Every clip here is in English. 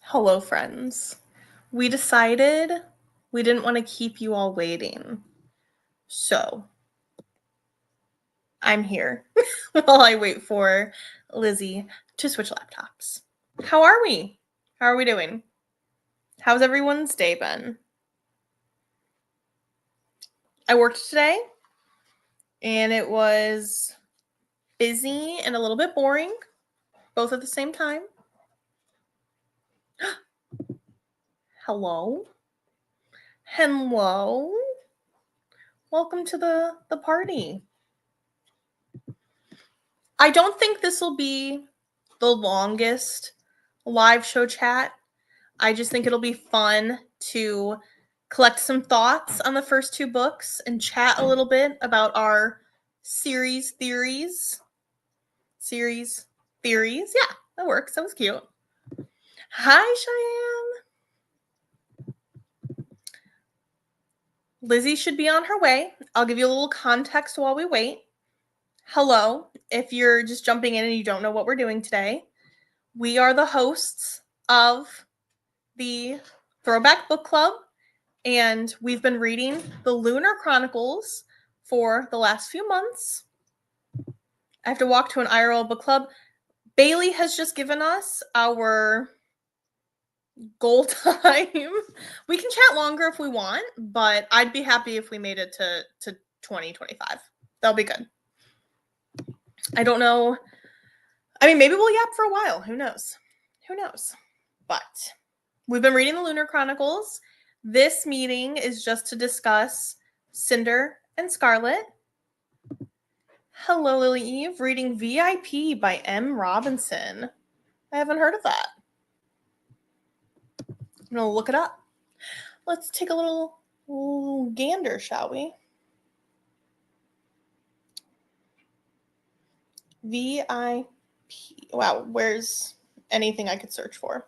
Hello, friends. We decided we didn't want to keep you all waiting. So, I'm here while I wait for Lizzie to switch laptops. How are we? How are we doing? How's everyone's day been? I worked today, and it was busy and a little bit boring, both at the same time. Hello? Hello? Welcome to the party. I don't think this will be the longest live show chat. I just think it'll be fun to collect some thoughts on the first two books and chat a little bit about our series theories. Series theories. Yeah, that works. That was cute. Hi, Cheyenne. Lizzie should be on her way. I'll give you a little context while we wait. Hello, if you're just jumping in and you don't know what we're doing today. We are the hosts of the Throwback Book Club, and we've been reading the Lunar Chronicles for the last few months. I have to walk to an IRL book club. Bailey has just given us our goal time. We can chat longer if we want, but I'd be happy if we made it to 2025. That'll be good. I don't know. I mean, maybe we'll yap for a while. Who knows? Who knows? But we've been reading the Lunar Chronicles. This meeting is just to discuss Cinder and Scarlet. Hello, Lily Eve, reading VIP by M. Robinson. I haven't heard of that. I'm going to look it up. Let's take a little gander, shall we? VIP. Wow, where's anything I could search for?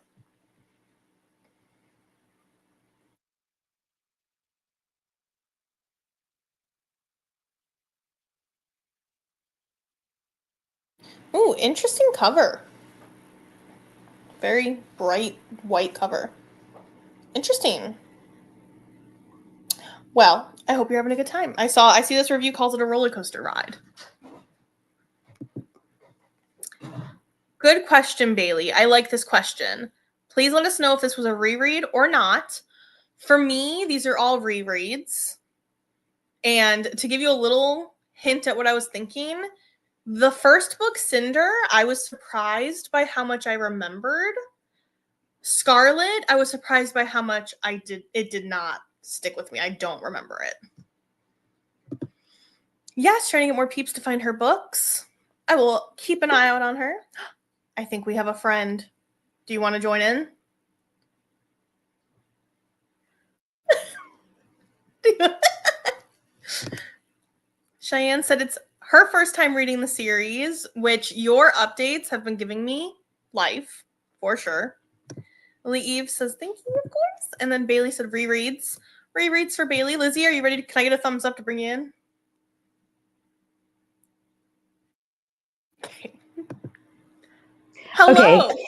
Ooh, interesting cover. Very bright white cover. Interesting. Well, I hope you're having a good time. I see this review calls it a roller coaster ride. Good question, Bailey. I like this question. Please let us know if this was a reread or not. For me, these are all rereads. And to give you a little hint at what I was thinking, the first book, Cinder, I was surprised by how much I remembered. Scarlet, I was surprised by how much it did not stick with me. I don't remember it. Yes, trying to get more peeps to find her books. I will keep an eye out on her. I think we have a friend. Do you want to join in? Cheyenne said it's her first time reading the series, which your updates have been giving me life, for sure. Lily Eve says, thank you, of course. And then Bailey said rereads. Rereads for Bailey. Lizzie, are you ready? Can I get a thumbs up to bring you in? Okay. Hello. Okay.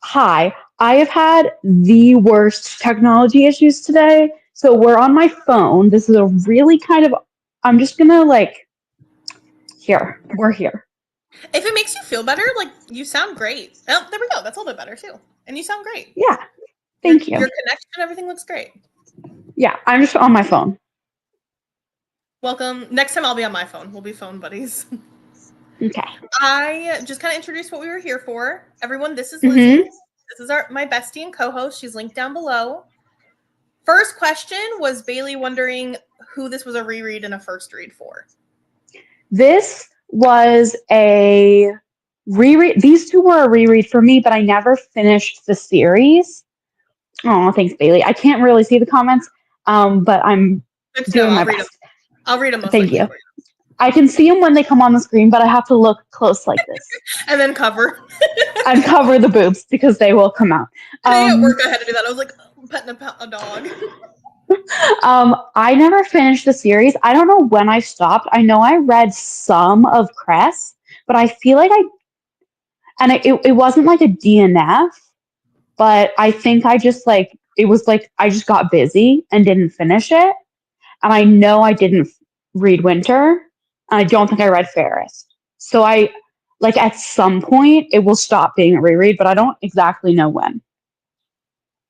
Hi. I have had the worst technology issues today. So we're on my phone. This is a really I'm just gonna here. We're here. If it makes you feel better, you sound great. Oh, there we go. That's a little bit better too. And you sound great. Yeah. Thank you. Your connection, everything looks great. Yeah, I'm just on my phone. Welcome. Next time I'll be on my phone. We'll be phone buddies. Okay. I just kind of introduced what we were here for. Everyone, this is Lizzie. Mm-hmm. This is my bestie and co-host. She's linked down below. First question was Bailey wondering who this was a reread and a first read for. This was a reread. These two were a reread for me, but I never finished the series. Oh, thanks, Bailey. I can't really see the comments, but I'm doing my best. I'll read them. Thank you. I can see them when they come on the screen, but I have to look close like this. And then cover. And cover the boobs because they will come out. At work, I had to do that. I was like, petting a dog. I never finished the series. I don't know when I stopped. I know I read some of Cress, but I feel like it wasn't like a DNF, but I think I just like, it was like, I just got busy and didn't finish it. And I know I didn't read Winter. And I don't think I read Fairest. So I, like, at some point, it will stop being a reread, but I don't exactly know when.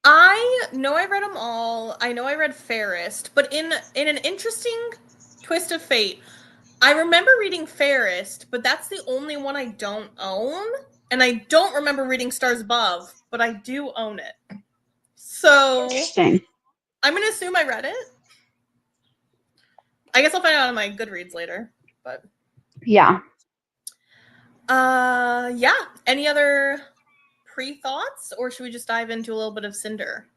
I know I read them all. I know I read Fairest, but in an interesting twist of fate, I remember reading Fairest, but that's the only one I don't own. And I don't remember reading Stars Above, but I do own it. So Interesting. I'm going to assume I read it. I guess I'll find out on my Goodreads later, but Yeah. yeah. Any other pre-thoughts, or should we just dive into a little bit of Cinder?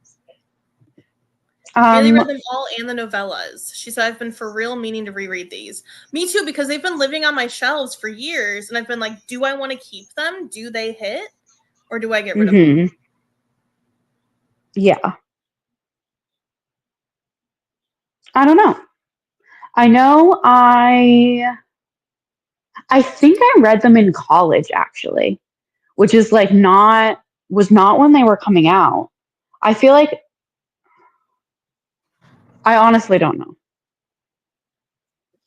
Bailey read them all and the novellas. She said, I've been for real meaning to reread these. Me too, because they've been living on my shelves for years, and I've been like, do I want to keep them? Do they hit? Or do I get rid of them? Yeah. I don't know. I know I think I read them in college, actually, which is like was not when they were coming out. I feel like, I honestly don't know.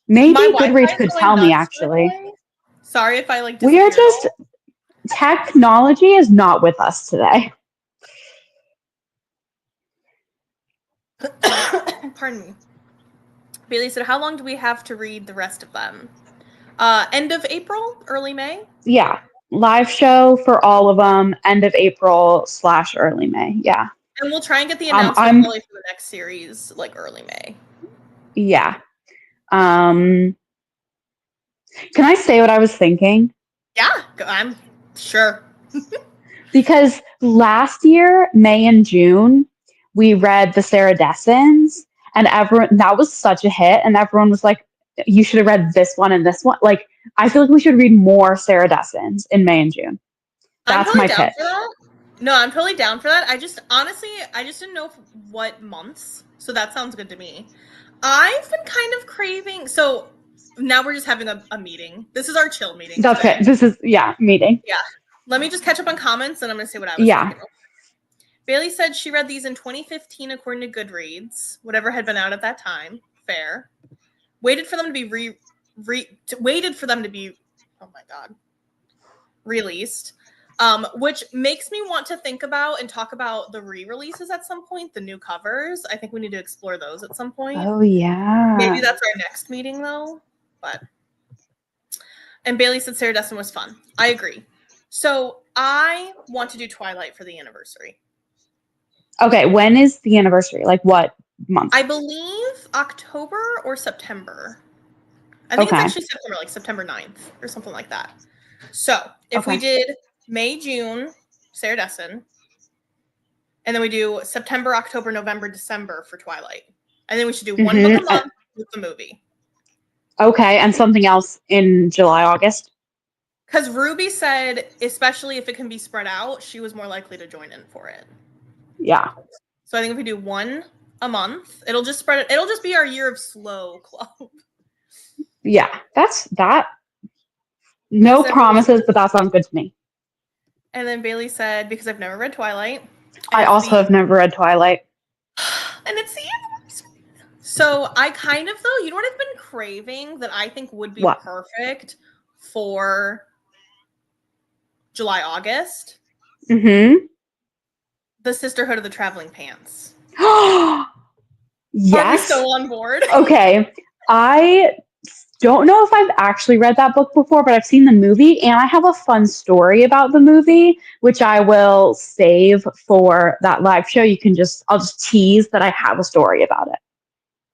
Maybe My Goodreads Wi-Fi is could going tell me, nuts, by the actually. way. Sorry if I like We are disappear. just, technology is not with us today. Pardon me. Bailey said, how long do we have to read the rest of them? End of April, early May? Yeah. Live show for all of them, end of April / early May. Yeah. And we'll try and get the announcement probably for the next series, like early May. Yeah. Can I say what I was thinking? Yeah, I'm sure. Because last year, May and June, we read the Sarah Dessins, and everyone, that was such a hit, and everyone was like, you should have read this one and this one. Like, I feel like we should read more Sarah Dessins in May and June. That's my pitch. For that. No, I'm totally down for that. I just didn't know what months, so that sounds good to me. I've been kind of craving, so now we're just having a meeting. This is our chill meeting. That's today. it. This is, meeting. Yeah. Let me just catch up on comments, and I'm going to say what I was thinking. Bailey said she read these in 2015 according to Goodreads, whatever had been out at that time. Fair. Waited for them to be oh my god, released. Which makes me want to think about and talk about the re-releases at some point, the new covers. I think we need to explore those at some point. Oh, yeah. Maybe that's our next meeting, though. And Bailey said Sarah Destin was fun. I agree. So I want to do Twilight for the anniversary. Okay, when is the anniversary? Like what month? I believe October or September. I think it's actually September, like September 9th or something like that. So if we did May, June, Sarah Destin, and then we do September, October, November, December for Twilight. And then we should do one book a month with the movie. Okay, and something else in July, August? Because Ruby said, especially if it can be spread out, she was more likely to join in for it. Yeah. So I think if we do one a month, it'll just spread it. It'll just be our year of slow club. Yeah, that. No promises, but that sounds good to me. And then Bailey said, because I've never read Twilight. I also have never read Twilight. And it's the anniversary. So I kind of, though, you know what I've been craving that I think would be perfect for July, August? Mm-hmm. The Sisterhood of the Traveling Pants. Yes. Are we still on board? Okay. I don't know if I've actually read that book before, but I've seen the movie, and I have a fun story about the movie, which I will save for that live show. I'll just tease that I have a story about it.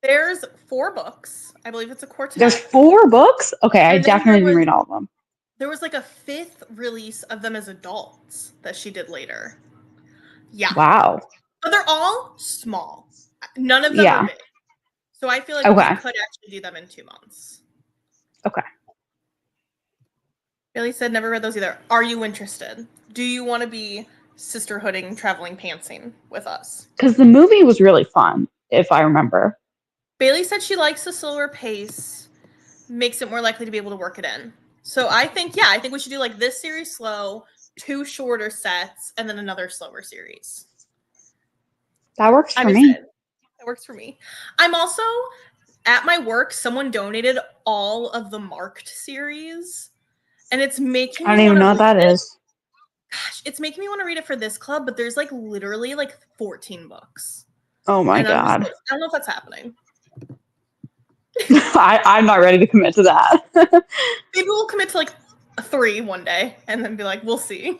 There's 4 books. I believe it's a quartet. There's 4 books? Okay, I definitely didn't read all of them. There was like a 5th release of them as adults that she did later. Yeah. Wow. But they're all small. None of them are big. So I feel like we could actually do them in 2 months. Okay. Billy said never read those either. Are you interested? Do you want to be sisterhooding, traveling pantsing with us? Because the movie was really fun, if I remember. Bailey said she likes the slower pace, makes it more likely to be able to work it in. So I think we should do like this series slow, 2 shorter sets, and then another slower series. That works for I'm me. excited. That works for me. I'm also at my work. Someone donated all of the marked series, and it's making I me don't even want to know what read that it. is. Gosh, it's making me want to read it for this club, but there's like literally like 14 books. Oh my And I'm just God. like, I don't know if that's happening. I'm not ready to commit to that. Maybe we'll commit to like 3 one day and then be like, we'll see.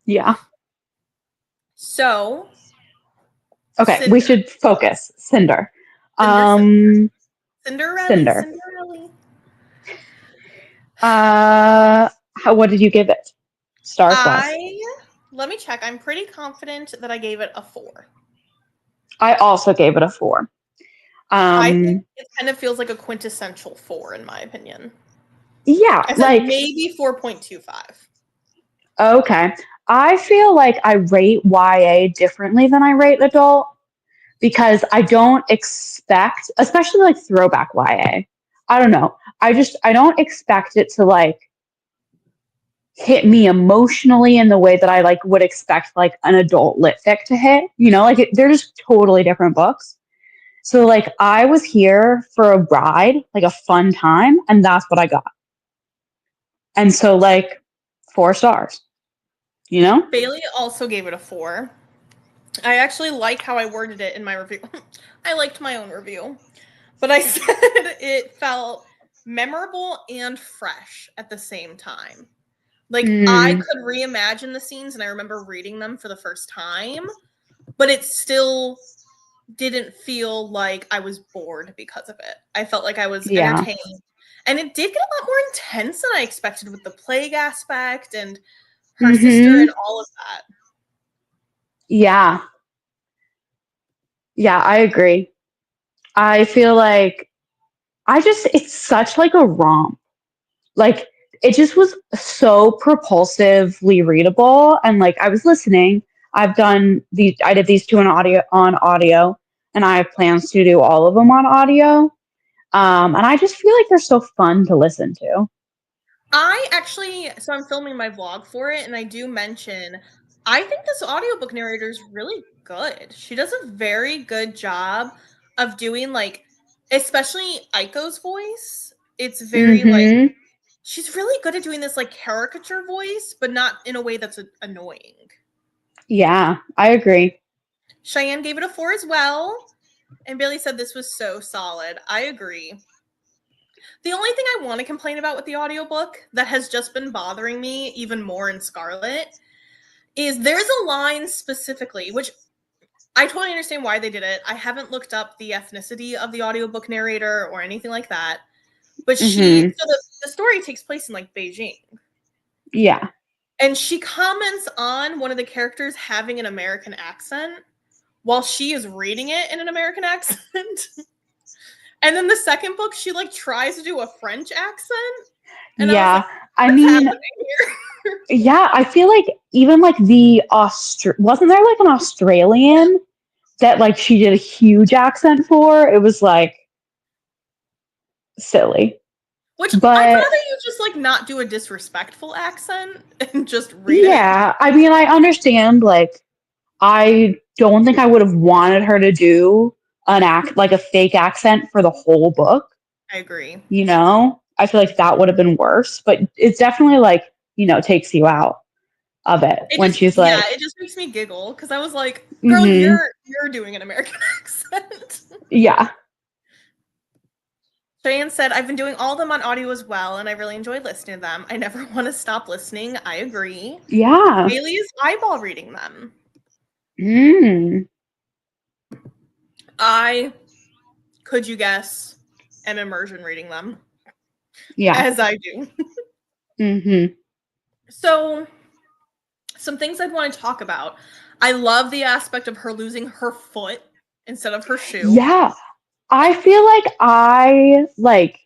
Yeah. Okay, Cinder. we should focus. Cinder. Cinder. Cinderella. Cinder. Cinderella. What did you give it? Star Plus. Let me check. I'm pretty confident that I gave it a 4. I also gave it a 4. I think it kind of feels like a quintessential 4 in my opinion. Yeah, I said like maybe 4.25. okay. I feel like I rate YA differently than I rate adult because I don't expect, especially like throwback YA. I don't know. I don't expect it to like hit me emotionally in the way that I like would expect like an adult lit fic to hit. You know, like they're just totally different books. So like I was here for a ride, like a fun time, and that's what I got. And so like 4 stars. You know? Bailey also gave it a 4. I actually like how I worded it in my review. I liked my own review. But I said it felt memorable and fresh at the same time. Like I could reimagine the scenes and I remember reading them for the first time, but it still didn't feel like I was bored because of it. I felt like I was Yeah. entertained. And it did get a lot more intense than I expected with the plague aspect and her sister and all of that. Yeah. Yeah, I agree. I feel like it's such like a romp. Like it just was so propulsively readable and like I was listening. I did these 2 on audio and I have plans to do all of them on audio. And I just feel like they're so fun to listen to. So I'm filming my vlog for it, and I do mention, I think this audiobook narrator is really good. She does a very good job of doing, like, especially Aiko's voice. It's very, like, Mhm. she's really good at doing this, like, caricature voice, but not in a way that's annoying. Yeah, I agree. Cheyenne gave it a 4 as well, and Bailey said this was so solid. I agree. The only thing I want to complain about with the audiobook that has just been bothering me even more in Scarlet is there's a line specifically, which I totally understand why they did it. I haven't looked up the ethnicity of the audiobook narrator or anything like that. But so the story takes place in like Beijing. Yeah. And she comments on one of the characters having an American accent while she is reading it in an American accent. And then the second book, she like tries to do a French accent. And I was like, I what's mean, happening here? yeah, I feel like even like wasn't there like an Australian that like she did a huge accent for? It was like silly. Which I'd But rather you just like not do a disrespectful accent and just read it. yeah, I mean, I understand like I don't think I would have wanted her to do an act like a fake accent for the whole book, I agree. you know? I feel like that would have been worse, but it's definitely like, takes you out of it when she's like, It just makes me giggle because I was like, girl, mm-hmm, you're doing an American accent. yeah. Cheyenne said, I've been doing all of them on audio as well, and I really enjoy listening to them. I never want to stop listening. I agree. Yeah. Bailey is eyeball reading them. I, could you guess, am immersion reading them. Yeah. As I do. So, some things I'd want to talk about. I love the aspect of her losing her foot instead of her shoe. Yeah. I feel like I like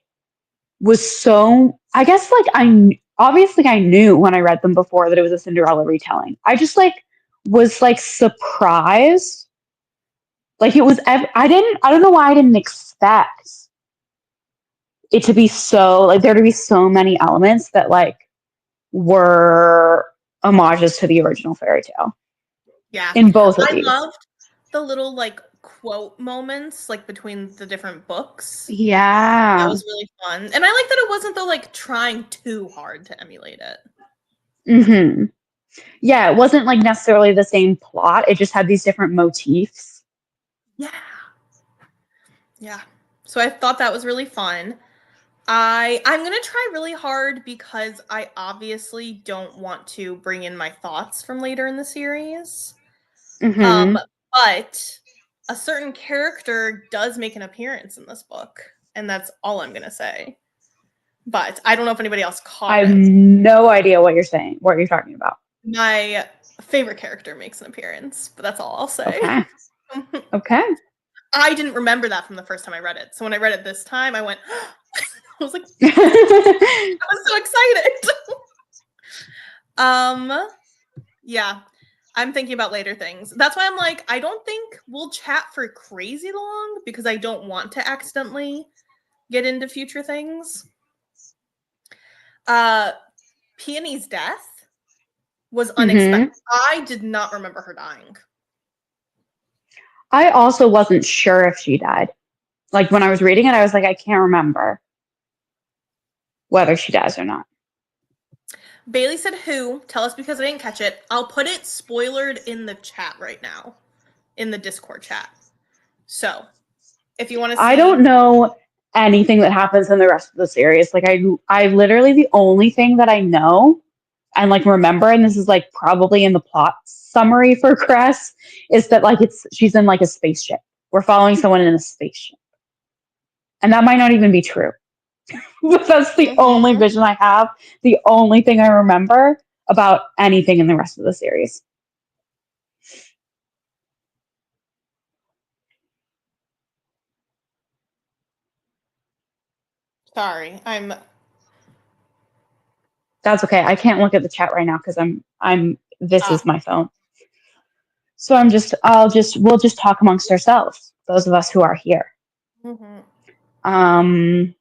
was so I guess like I knew when I read them before that it was a Cinderella retelling. I just like was like surprised. Like it was I don't know why I didn't expect it to be so like there to be so many elements that like were homages to the original fairy tale Yeah. in both of I these. loved the little like quote moments like between the different books. Yeah. That was really fun. And I like that it wasn't though like trying too hard to emulate it. Mm-hmm. Yeah, it wasn't like necessarily the same plot. It just had these different motifs. Yeah. Yeah. So I thought that was really fun. I'm gonna try really hard because I obviously don't want to bring in my thoughts from later in the series. Mm-hmm. But a certain character does make an appearance in this book, and that's all I'm gonna say. But I don't know if anybody else I caught have it. no idea what you're saying, what you're talking about. My favorite character makes an appearance, but that's all I'll say. Okay. Okay. I didn't remember that from the first time I read it. So when I read it this time, I went, I was like, I was so excited. Yeah, I'm thinking about later things. That's why I'm like, I don't think we'll chat for crazy long because I don't want to accidentally get into future things. Peony's death was unexpected. I did not remember her dying. I also wasn't sure if she died. Like when I was reading it, I was like, I can't remember whether she dies or not. Bailey said who? Tell us because I didn't catch it. I'll put it spoilered in the chat right now, in the Discord chat. So, if you want to see... I don't know anything that happens in the rest of the series. Like I literally, the only thing that I know and like remember, and this is like probably in the plot summary for Cress, is that like she's in like a spaceship. We're following someone in a spaceship. And that might not even be true. But that's the only vision I have, the only thing I remember about anything in the rest of the series. Sorry, That's okay. I can't look at the chat right now because this is my phone. So we'll just talk amongst ourselves, those of us who are here. Okay.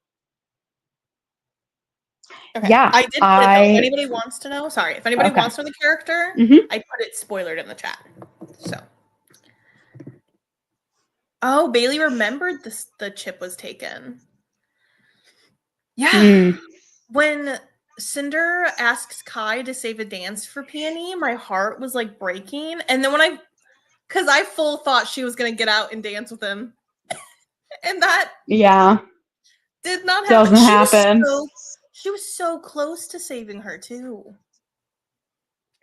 Yeah. I did put it though. If anybody wants to know, sorry. If anybody wants to know the character, I put it spoilered in the chat. So. Oh, Bailey remembered the chip was taken. Yeah. When Cinder asks Kai to save a dance for Peony, my heart was like breaking. And then because I full thought she was going to get out and dance with him. And that did not happen. Doesn't happen. She was so close to saving her too.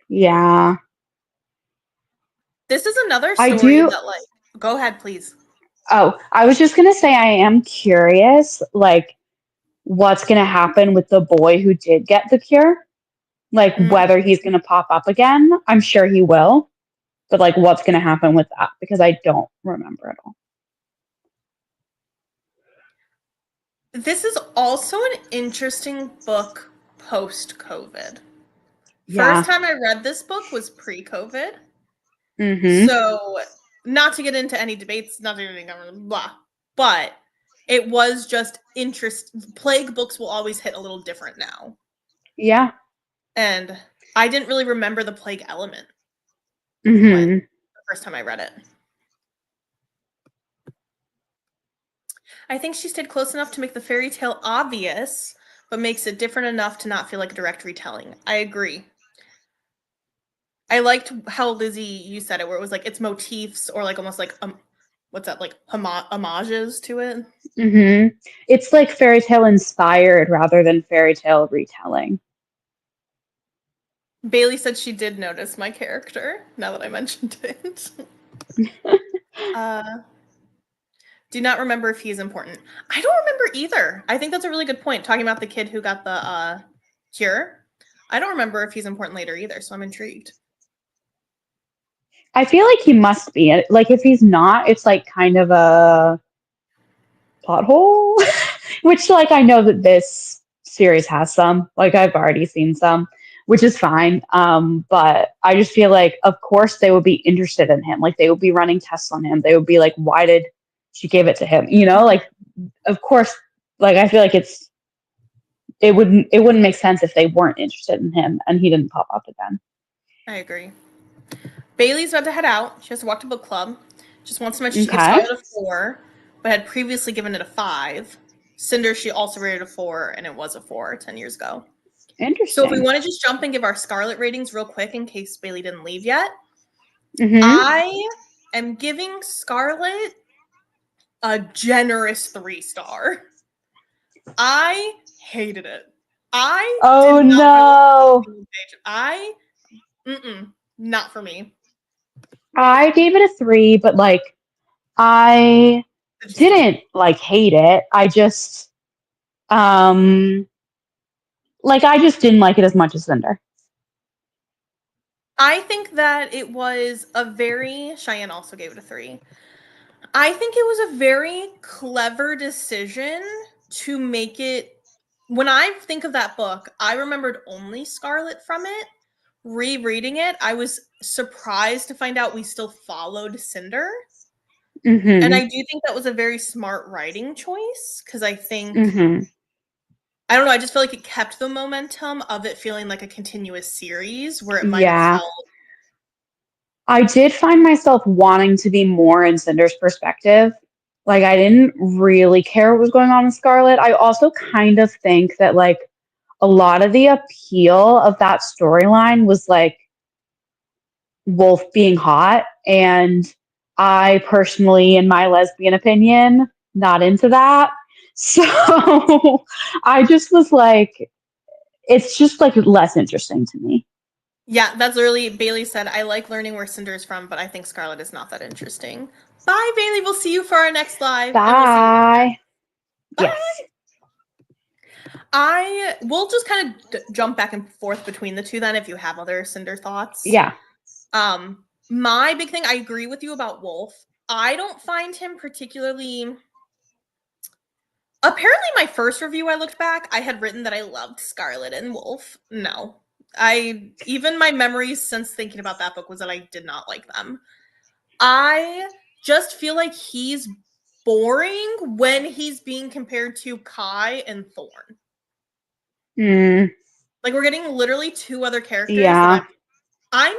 Yeah. This is another story that like, go ahead, please. Oh, I was just going to say, I am curious, like, what's going to happen with the boy who did get the cure? Like, whether he's going to pop up again. I'm sure he will. But, like, what's going to happen with that? Because I don't remember at all. This is also an interesting book post-COVID. Yeah. First time I read this book was pre-COVID. Mm-hmm. So, not to get into any debates, not anything, blah, but it was just Plague books will always hit a little different now. Yeah. And I didn't really remember the plague element the first time I read it. I think she stayed close enough to make the fairy tale obvious, but makes it different enough to not feel like a direct retelling. I agree. I liked how Lizzie, you said it, where it was like it's motifs or like almost like what's that, like homages to it. It's like fairy tale inspired rather than fairy tale retelling. Bailey said she did notice my character now that I mentioned it. Do not remember if he's important. I don't remember either. I think that's a really good point, talking about the kid who got the cure. I don't remember if he's important later either, so I'm intrigued. I feel like he must be. Like, if he's not, it's like kind of a plot hole. Which, like, I know that this series has some. Like, I've already seen some, which is fine. But I just feel like, of course, they would be interested in him. Like, they would be running tests on him. They would be like, why did she give it to him? You know, like, of course, like, I feel like it wouldn't make sense if they weren't interested in him and he didn't pop up again. I agree. Bailey's about to head out. She has to walk to book club. Just wants to mention she gives Okay. Scarlet a 4, but had previously given it a 5. Cinder, she also rated a 4, and it was a 4 10 years ago. So if we Interesting. want to just jump and give our Scarlet ratings real quick in case Bailey didn't leave yet, Mm-hmm. I am giving Scarlet a generous 3-star. I hated it. I Oh did not no. not for me. I gave it a 3, but like I didn't like hate it. I just like I just didn't like it as much as Cinder. I think that it was a very, Cheyenne also gave it a 3. I think it was a very clever decision to make it, when I think of that book, I remembered only Scarlet from it. Rereading it, I was surprised to find out we still followed Cinder. Mm-hmm. And I do think that was a very smart writing choice because I think, Mm-hmm. I don't know, I just feel like it kept the momentum of it feeling like a continuous series where it might have Yeah. felt. I did find myself wanting to be more in Cinder's perspective. Like I didn't really care what was going on with Scarlet. I also kind of think that like a lot of the appeal of that storyline was like Wolf being hot, and I personally, in my lesbian opinion, not into that. So I just was like, it's just like less interesting to me. Yeah, that's literally, Bailey said, I like learning where Cinder is from, but I think Scarlet is not that interesting. Bye, Bailey. We'll see you for our next live, and we'll see you. Bye. Bye. Yes. We'll just kind of jump back and forth between the two then if you have other Cinder thoughts. Yeah. My big thing, I agree with you about Wolf. I don't find him particularly. Apparently, my first review, I looked back, I had written that I loved Scarlet and Wolf. No. Even my memories since thinking about that book was that I did not like them. I just feel like he's boring when he's being compared to Kai and Thorn. Mm, Like we're getting literally two other characters yeah. that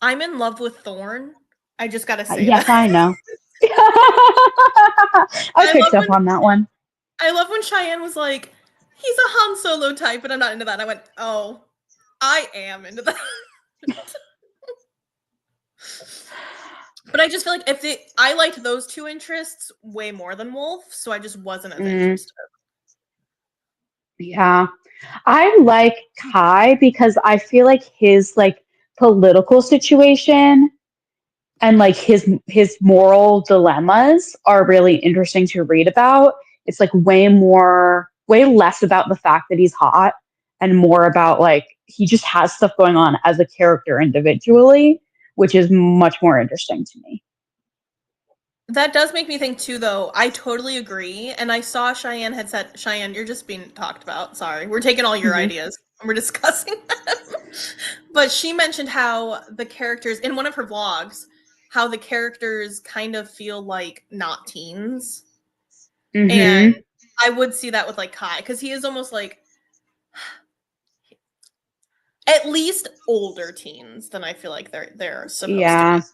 I'm in love with Thorn. I just gotta say Yes, that. I know. I I picked love up when on that one. Cheyenne was like, he's a Han Solo type, but I'm not into that. And I went, oh, I am into that. But I just feel like I liked those two interests way more than Wolf, so I just wasn't as interested. Yeah. I like Kai because I feel like his like political situation and like his moral dilemmas are really interesting to read about. It's like way less about the fact that he's hot and more about like he just has stuff going on as a character individually, which is much more interesting to me. That does make me think too, though. I totally agree. And I saw Cheyenne had said, Cheyenne, you're just being talked about. Sorry. We're taking all your ideas and we're discussing them. But she mentioned how the characters, in one of her vlogs, how the characters kind of feel like not teens. And I would see that with like Kai, because he is almost like at least older teens than I feel like they're supposed to Yeah. be.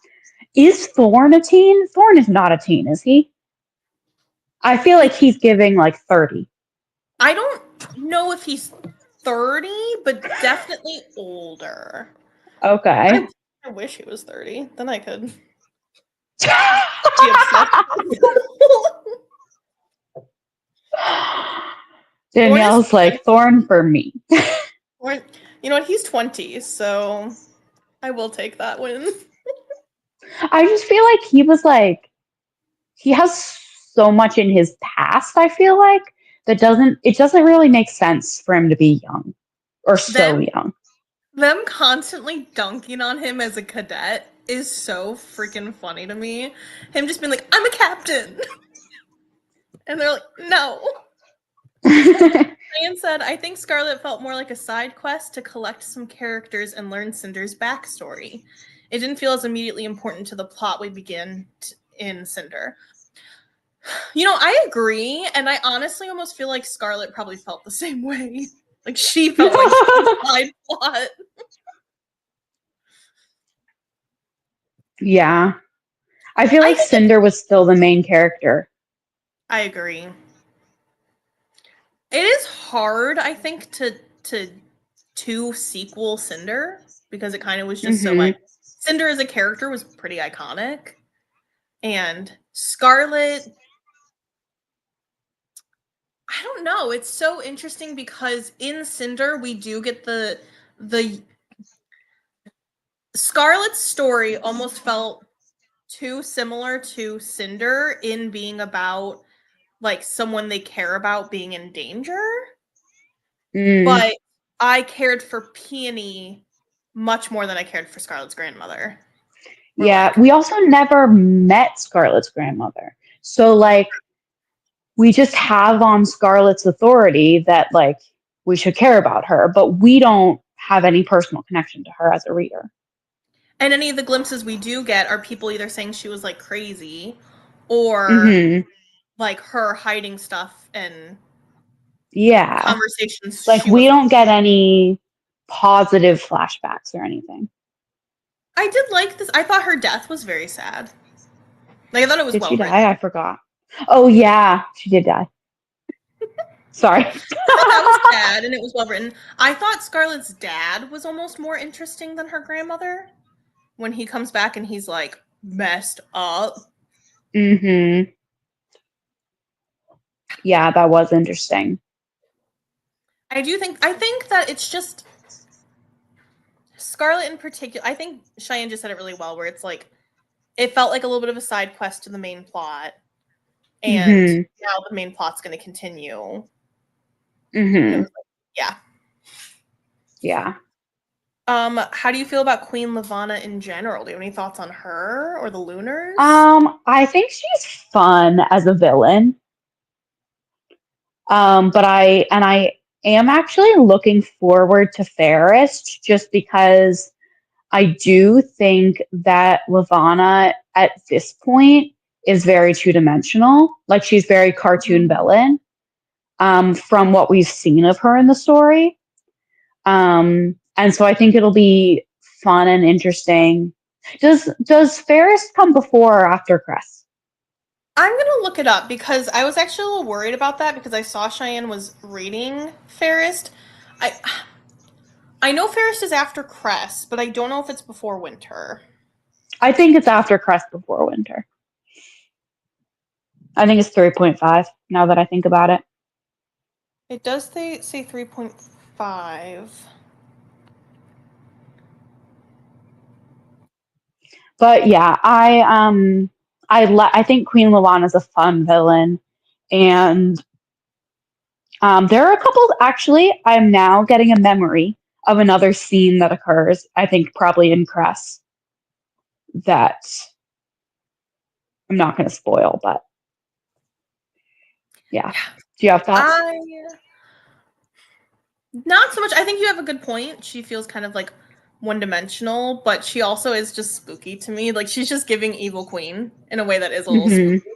Is Thorn a teen? Thorn is not a teen, is he? I feel like he's giving like 30. I don't know if he's 30, but definitely older. Okay. I wish he was 30. Then I could be obsessed. Danielle's like Thorn for me. Or, you know what? He's 20, so I will take that win. I just feel like he has so much in his past, I feel like, that doesn't really make sense for him to be young or so young. Them constantly dunking on him as a cadet is so freaking funny to me. Him just being like, I'm a captain. And they're like, no. Ryan said, I think Scarlet felt more like a side quest to collect some characters and learn Cinder's backstory. It didn't feel as immediately important to the plot we begin in Cinder. You know, I agree, and I honestly almost feel like Scarlet probably felt the same way. Like she felt like she was a side plot. Yeah. I feel I like think it's, Cinder was still the main character. I agree. It is hard, I think, to sequel Cinder because it kind of was just so Hmm. like Cinder as a character was pretty iconic, and Scarlet. I don't know. It's so interesting because in Cinder we do get the Scarlet's story almost felt too similar to Cinder in being about like someone they care about being in danger. Mm. But I cared for Peony much more than I cared for Scarlet's grandmother. Or Yeah, like, we also never met Scarlet's grandmother. So like we just have on Scarlet's authority that like we should care about her, but we don't have any personal connection to her as a reader. and any of the glimpses we do get are people either saying she was like crazy or Hmm. like her hiding stuff and Yeah. conversations Like she we wasn't. don't get any positive flashbacks or anything. I did like this. I thought her death was very sad. Like I thought it was Did she well written. die? I forgot. Oh yeah, she did die. Sorry. I thought that was sad and it was well written. I thought Scarlett's dad was almost more interesting than her grandmother when he comes back and he's like messed up. Hmm. Yeah, that was interesting. I think that it's just Scarlet in particular. I think Cheyenne just said it really well where it's like it felt like a little bit of a side quest to the main plot and Hmm. now the main plot's going to continue. And it Hmm. was like, yeah. Yeah. How do you feel about Queen Lavanna in general? Do you have any thoughts on her or the Lunars? I think she's fun as a villain. But I am actually looking forward to Fairest just because I do think that Lavanna at this point is very two dimensional. Like she's very cartoon villain, from what we've seen of her in the story. And so I think it'll be fun and interesting. Does Fairest come before or after Cress? I'm gonna look it up because I was actually a little worried about that because I saw Cheyenne was reading Fairest. I I know Fairest is after Cress, but I don't know if it's before Winter. I think it's after Cress before Winter. I think it's 3.5 now that I think about it. It does say 3.5. But yeah, I think Queen Lawan is a fun villain, and there are a couple. Actually, I'm now getting a memory of another scene that occurs. I think probably in Cress that I'm not going to spoil, but yeah. Do you have thoughts? I not so much. I think you have a good point. She feels kind of like one dimensional, but she also is just spooky to me. Like she's just giving evil queen in a way that is a little Hmm. spooky.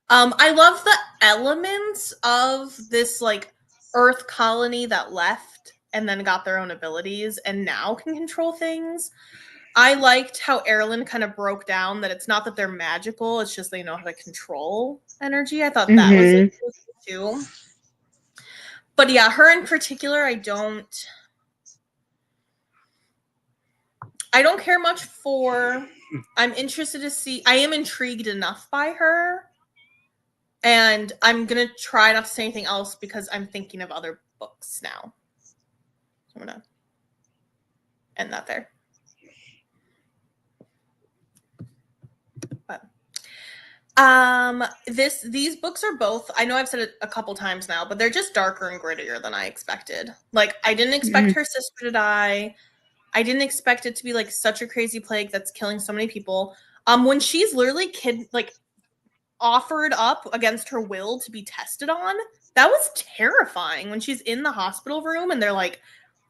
I love the elements of this like Earth colony that left and then got their own abilities and now can control things. I liked how Erlyn kind of broke down that it's not that they're magical, it's just they know how to control energy. I thought that was Hmm. good too. But yeah, her in particular, I don't care much for. I'm interested to see. I am intrigued enough by her, and I'm gonna try not to say anything else because I'm thinking of other books now. I'm gonna end that there. But these books are both. I know I've said it a couple times now, but they're just darker and grittier than I expected. Like I didn't expect Hmm. her sister to die. I didn't expect it to be like such a crazy plague that's killing so many people. When she's literally offered up against her will to be tested on, that was terrifying. When she's in the hospital room and they're like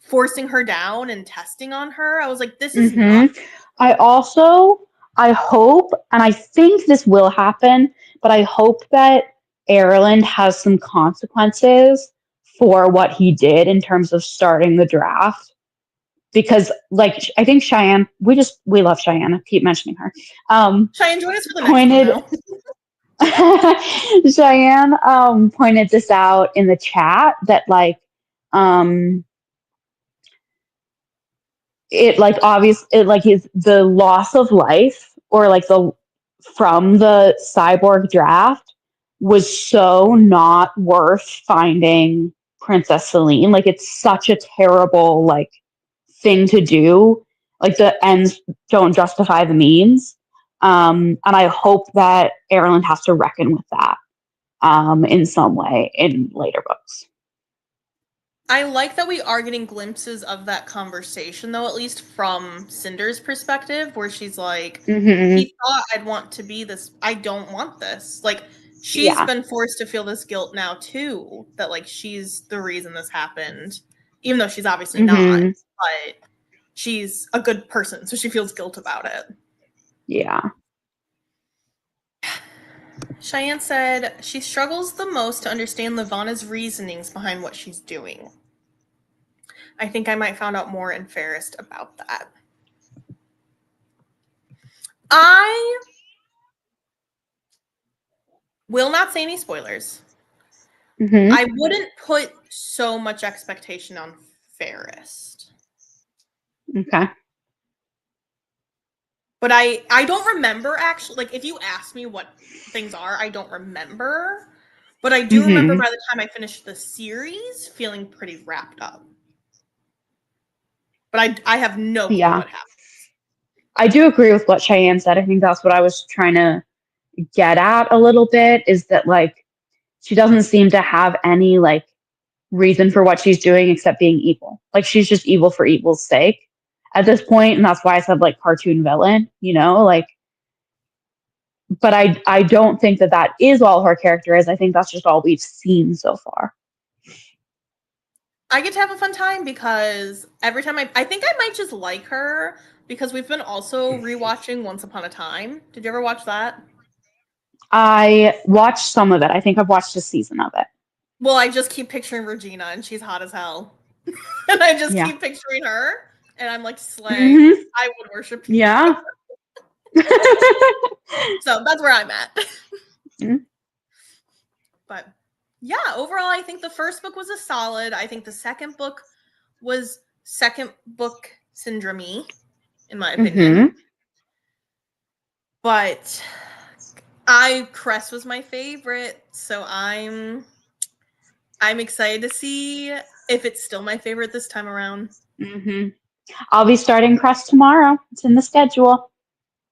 forcing her down and testing on her, I was like, this is not. Hmm. I also, I hope, and I think this will happen, but I hope that Ireland has some consequences for what he did in terms of starting the draft. because like I think Cheyenne, we love Cheyenne. I keep mentioning her. Cheyenne, join us for the next one Pointed now. Cheyenne pointed this out in the chat that like it like obvious it like is the loss of life or like the from the cyborg draft was so not worth finding Princess Celine. Like it's such a terrible like thing to do. Like the ends don't justify the means. And I hope that Ireland has to reckon with that in some way in later books. I like that we are getting glimpses of that conversation, though, at least from Cinder's perspective, where she's like, he thought I'd want to be this. I don't want this. Like, she's been forced to feel this guilt now, too, that, like, she's the reason this happened, even though she's obviously not. But she's a good person, so she feels guilt about it. Yeah. Cheyenne said she struggles the most to understand Levana's reasonings behind what she's doing. I think I might find out more in Fairest about that. I will not say any spoilers. I wouldn't put so much expectation on Fairest. Okay. But I don't remember actually. Like, if you ask me what things are, I don't remember. But I do remember by the time I finished the series, feeling pretty wrapped up. But I have no clue what happened. I do agree with what Cheyenne said. I think that's what I was trying to get at a little bit, is that like she doesn't seem to have any like reason for what she's doing except being evil. Like she's just evil for evil's sake at this point, and that's why I said like cartoon villain, you know, like. But I don't think that is all her character is. I think that's just all we've seen so far. I get to have a fun time because every time I think I might just like her because we've been also rewatching Once Upon a Time. Did you ever watch that? I watched some of it. I think I've watched a season of it. Well, I just keep picturing Regina and she's hot as hell. And I just keep picturing her and I'm like, slay. I would worship you. Yeah. So that's where I'm at. But yeah, overall, I think the first book was a solid. I think the second book was second book syndrome-y, in my opinion. But Cress was my favorite, so I'm excited to see if it's still my favorite this time around. I'll be starting Cress tomorrow. It's in the schedule.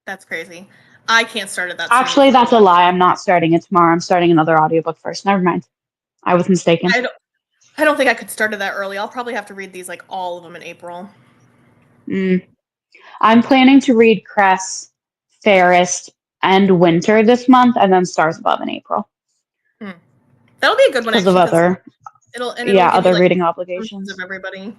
That's crazy. I can't start it that Actually, that's a lie. I'm not starting it tomorrow. I'm starting another audiobook first. Never mind. I was mistaken. I don't think I could start it that early. I'll probably have to read these, like, all of them in April. I'm planning to read Cress, Fairest, and Winter this month, and then Stars Above in April. That'll be a good one, because of other other reading obligations of everybody.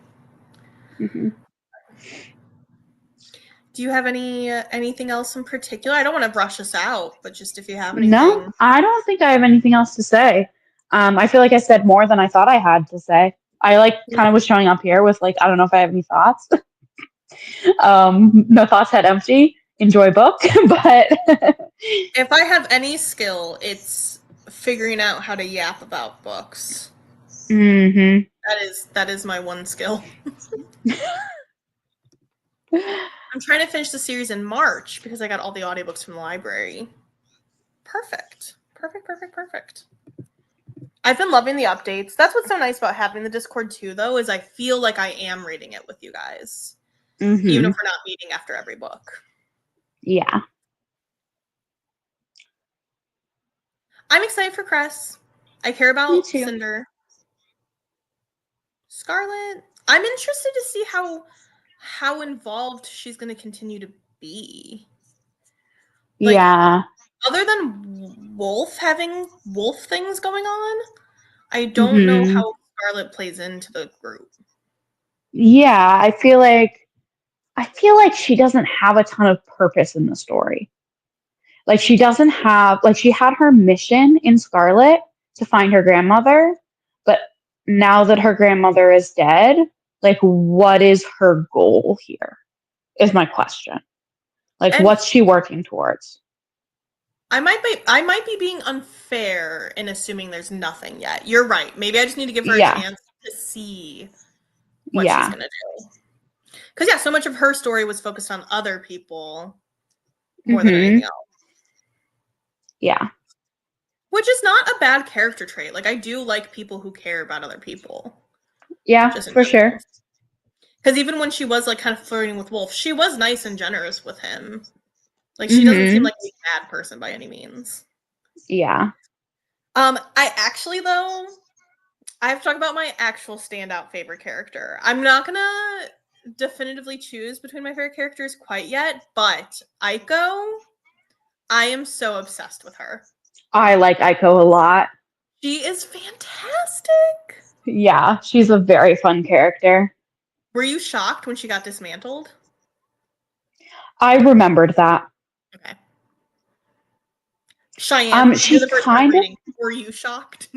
Do you have anything else in particular? I don't want to brush us out, but just if you have anything. No, I don't think I have anything else to say. I feel like I said more than I thought I had to say. I like kind of was showing up here with like, I don't know if I have any thoughts. No thoughts, head empty. Enjoy book, but if I have any skill, it's figuring out how to yap about books. That is my one skill. I'm trying to finish the series in March because I got all the audiobooks from the library. Perfect. I've been loving the updates. That's what's so nice about having the Discord too, though, is I feel like I am reading it with you guys. Even if we're not meeting after every book. Yeah. I'm excited for Cress. I care about Cinder. Scarlet. I'm interested to see how involved she's going to continue to be. Like, other than Wolf having wolf things going on, I don't know how Scarlet plays into the group. Yeah, I feel like she doesn't have a ton of purpose in the story. Like she doesn't have she had her mission in Scarlet to find her grandmother, but now that her grandmother is dead, like, what is her goal here? Is my question. Like, And what's she working towards? I might be being unfair in assuming there's nothing yet. You're right. Maybe I just need to give her a Yeah. chance to see what she's Yeah. gonna do. Because yeah, so much of her story was focused on other people more than anything else. Yeah. Which is not a bad character trait. Like I do like people who care about other people. Yeah, Just in for general. sure. Because even when she was like kind of flirting with Wolf, she was nice and generous with him. Like she doesn't seem like a bad person by any means. Yeah. I actually though, I have to talk about my actual standout favorite character. I'm not gonna definitively choose between my favorite characters quite yet, but Aiko, I am so obsessed with her. I like Aiko a lot. She is fantastic. Yeah, she's a very fun character. Were you shocked when she got dismantled? I remembered that. Okay. Cheyenne, you're She the first one kind reading. Were you shocked?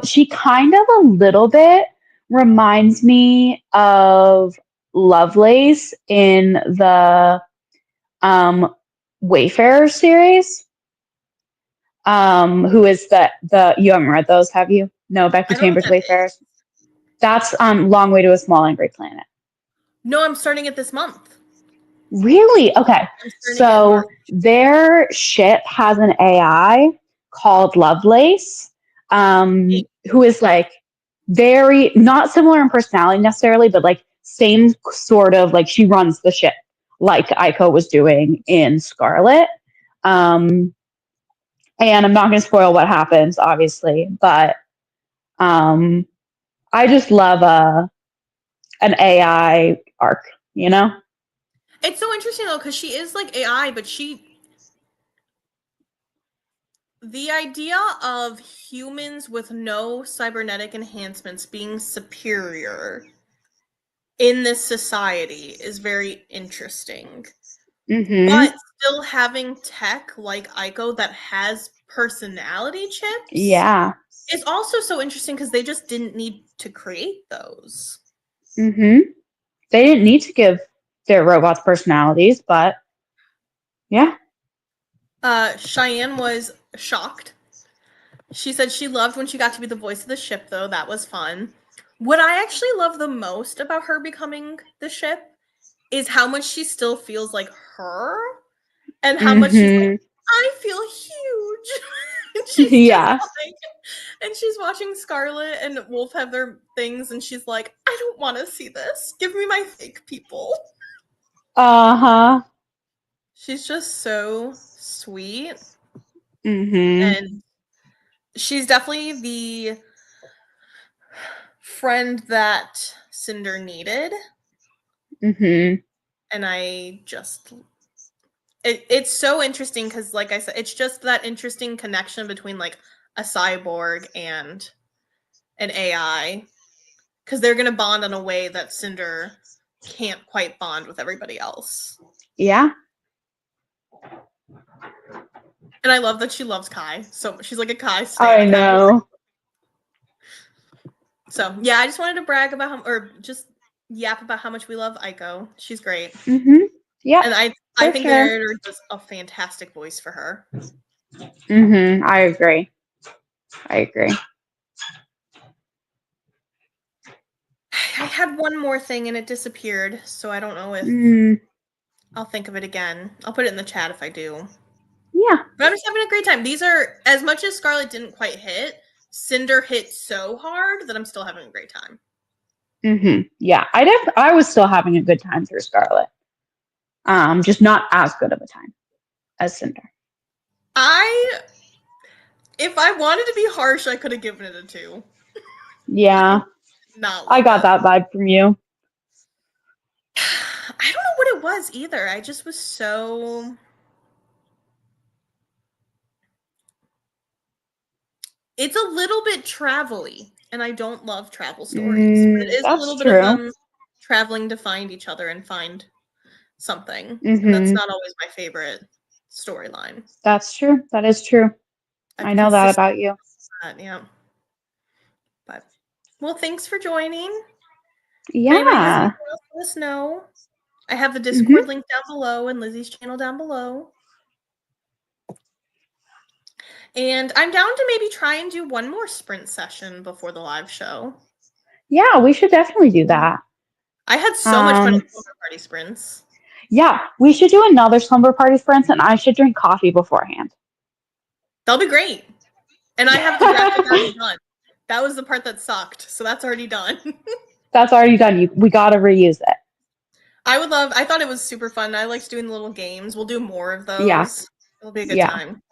she kind of a little bit reminds me of Lovelace in the Wayfarer series. Who is the you haven't read those, have you? No, Becky I don't know what Chambers that Wayfarers. is. That's Long Way to a Small Angry Planet. No, I'm starting it this month. Really? Okay. I'm starting it in So March. their ship has an AI called Lovelace, who is like very not similar in personality necessarily, but like same sort of like she runs the ship like Aiko was doing in Scarlet. And I'm not going to spoil what happens, obviously, but I just love an AI arc, you know? It's so interesting though, because she is like AI, but the idea of humans with no cybernetic enhancements being superior in this society is very interesting. Mm-hmm. But still having tech like Aiko that has personality chips Yeah. is also so interesting because they just didn't need to create those. Mm-hmm. They didn't need to give their robots personalities, but yeah. Cheyenne was shocked. She said she loved when she got to be the voice of the ship, though. That was fun. What I actually love the most about her becoming the ship is how much she still feels like her and how much she's like, Mm-hmm. I feel huge. And she's just Yeah. like, and she's watching Scarlet and Wolf have their things, and she's like, I don't want to see this. Give me my fake people. Uh-huh. She's just so sweet. Mm-hmm. And she's definitely the friend that Cinder needed. Mm-hmm. And it's so interesting because, like I said, it's just that interesting connection between like a cyborg and an AI because they're going to bond in a way that Cinder can't quite bond with everybody else. Yeah. And I love that she loves Kai. So she's like a Kai stan I account. know. So yeah, I just wanted to brag about or just yap about how much we love Aiko. She's great. Mm-hmm. Yeah, And I for think the sure. narrator does a fantastic voice for her. Mm-hmm. I agree. I agree. I had one more thing and it disappeared, so I don't know if I'll think of it again. I'll put it in the chat if I do. Yeah. But I'm just having a great time. These are, as much as Scarlet didn't quite hit, Cinder hit so hard that I'm still having a great time. Mm-hmm. Yeah. I was still having a good time through Scarlet. Just not as good of a time as Cinder. If I wanted to be harsh, I could have given it a 2. Yeah. Not I love got it. that vibe from you. I don't know what it was either. I just was so... It's a little bit travel-y, and I don't love travel stories. But it is a That's little bit of true. them traveling to find each other and find something. And that's Mm-hmm. not always my favorite storyline. That's true. That is true. I've I know that consistently about you. that, yeah. But Well, thanks for joining. If anybody has Yeah. anything else, let us know. I have the Mhm. Discord link down below and Lizzie's channel down below. And I'm down to maybe try and do one more sprint session before the live show. Yeah, we should definitely do that. I had so much fun in slumber party sprints. Yeah, we should do another slumber party sprint, and I should drink coffee beforehand. That'll be great. And I have the graphic already done. That was the part that sucked, so that's already done. That's already done. We got to reuse it. I thought it was super fun. I liked doing the little games. We'll do more of those. Yeah. It'll be a good time.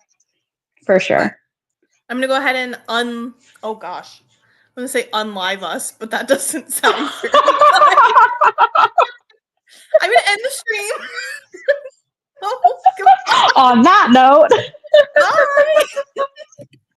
For sure. But I'm going to go ahead and oh gosh. I'm going to say unlive us, but that doesn't sound very good. I'm going to end the stream. Oh, on that note. Bye.